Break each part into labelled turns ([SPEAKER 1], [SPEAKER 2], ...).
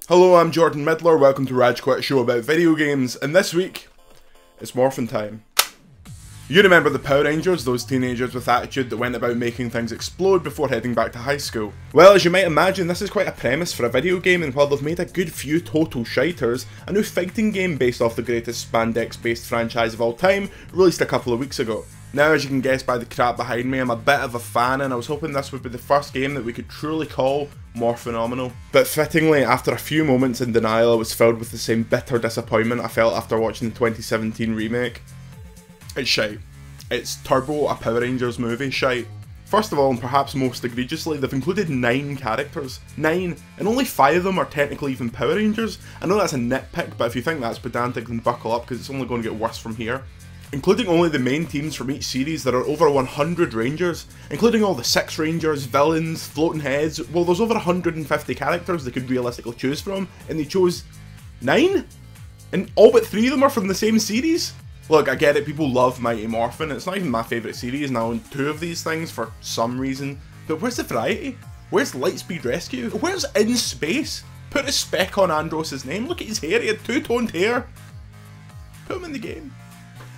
[SPEAKER 1] Hello, I'm Jordan Midler, welcome to Raj Quit, a show about video games, and this week, it's Morphin time. You remember the Power Rangers, those teenagers with attitude that went about making things explode before heading back to high school? Well, as you might imagine, this is quite a premise for a video game, and while they've made a good few total shiters, a new fighting game based off the greatest spandex-based franchise of all time released a couple of weeks ago. Now, as you can guess by the crap behind me, I'm a bit of a fan, and I was hoping this would be the first game that we could truly call more phenomenal. But fittingly, after a few moments in denial, I was filled with the same bitter disappointment I felt after watching the 2017 remake. It's shite. It's Turbo, a Power Rangers movie shite. First of all, and perhaps most egregiously, they've included 9 characters. 9, and only 5 of them are technically even Power Rangers. I know that's a nitpick, but if you think that's pedantic, then buckle up, because it's only going to get worse from here. Including only the main teams from each series, there are over 100 Rangers, including all the 6 Rangers, villains, floating heads. Well, there's over 150 characters they could realistically choose from, and they chose 9? And all but 3 of them are from the same series? Look, I get it, people love Mighty Morphin, it's not even my favourite series, and I own 2 of these things for some reason. But where's the variety? Where's Lightspeed Rescue? Where's In Space? Put a speck on Andros' name, look at his hair, he had 2-toned hair. Put him in the game.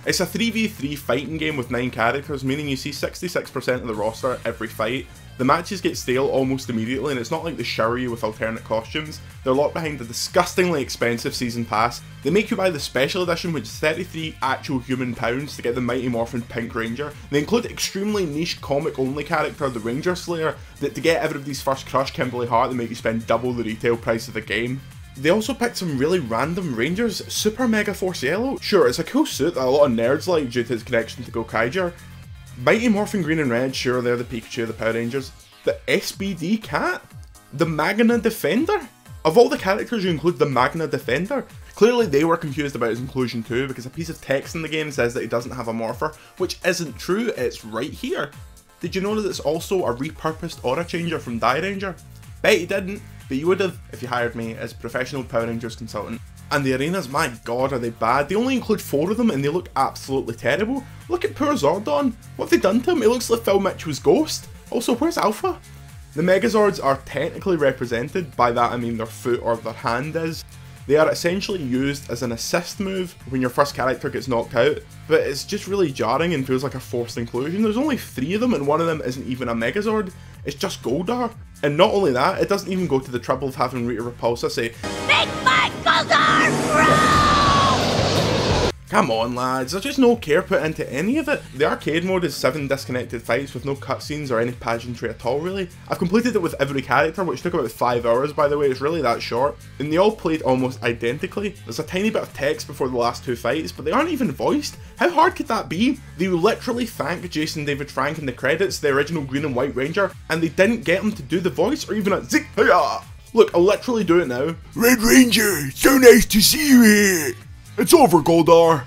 [SPEAKER 1] It's a 3v3 fighting game with 9 characters, meaning you see 66% of the roster every fight. The matches get stale almost immediately, and it's not like they shower you with alternate costumes. They're locked behind a disgustingly expensive season pass. They make you buy the special edition, which is 33 actual human pounds to get the Mighty Morphin Pink Ranger. They include extremely niche comic only character, the Ranger Slayer, that to get everybody's first crush, Kimberly Hart, they make you spend double the retail price of the game. They also picked some really random Rangers. Super Mega Force Yellow. Sure, it's a cool suit that a lot of nerds like due to its connection to Gokaiger. Mighty Morphin Green and Red, sure, they're the Pikachu of the Power Rangers. The SBD Cat? The Magna Defender? Of all the characters, you include the Magna Defender? Clearly they were confused about his inclusion too, because a piece of text in the game says that he doesn't have a Morpher, which isn't true, it's right here. Did you know that it's also a repurposed aura changer from Die Ranger? Bet you didn't. But you would have if you hired me as professional Power Rangers consultant. And the arenas, my god, are they bad? They only include 4 of them and they look absolutely terrible. Look at poor Zordon. What have they done to him? It looks like Phil Mitchell's ghost. Also, where's Alpha? The Megazords are technically represented, by that I mean their foot or their hand is. They are essentially used as an assist move when your first character gets knocked out, but it's just really jarring and feels like a forced inclusion. There's only 3 of them and one of them isn't even a Megazord, it's just Goldar. And not only that, it doesn't even go to the trouble of having Rita Repulsa say, "Make my Goldar grow!" Come on lads, there's just no care put into any of it. The arcade mode is 7 disconnected fights with no cutscenes or any pageantry at all really. I've completed it with every character, which took about 5 hours by the way, it's really that short. And they all played almost identically. There's a tiny bit of text before the last 2 fights, but they aren't even voiced. How hard could that be? They literally thank Jason David Frank in the credits, the original Green and White Ranger, and they didn't get him to do the voice or even a zig hiya. Look, I'll literally do it now. Red Ranger, so nice to see you here. It's over, Goldar.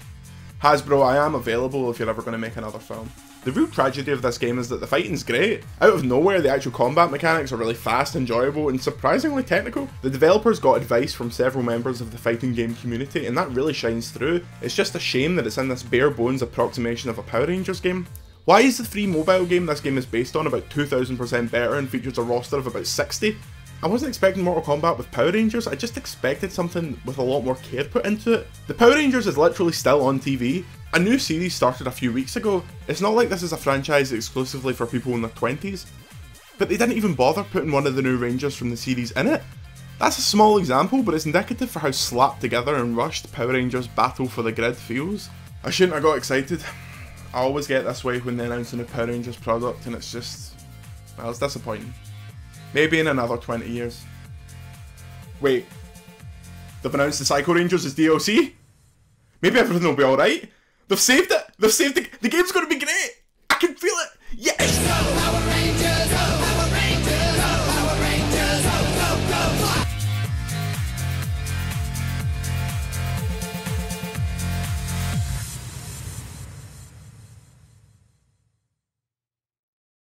[SPEAKER 1] Hasbro, I am available if you're ever going to make another film. The real tragedy of this game is that the fighting's great. Out of nowhere, the actual combat mechanics are really fast, enjoyable, and surprisingly technical. The developers got advice from several members of the fighting game community, and that really shines through. It's just a shame that it's in this bare bones approximation of a Power Rangers game. Why is the free mobile game this game is based on about 2000% better and features a roster of about 60? I wasn't expecting Mortal Kombat with Power Rangers, I just expected something with a lot more care put into it. The Power Rangers is literally still on TV. A new series started a few weeks ago. It's not like this is a franchise exclusively for people in their 20s. But they didn't even bother putting one of the new Rangers from the series in it. That's a small example, but it's indicative for how slapped together and rushed Power Rangers Battle for the Grid feels. I shouldn't have got excited. I always get this way when they announce a new Power Rangers product and it's just, well, it's disappointing. Maybe in another 20 years. Wait, they've announced the Psycho Rangers as DLC? Maybe everything will be alright? They've saved it! They've saved it! The game's gonna be great! I can feel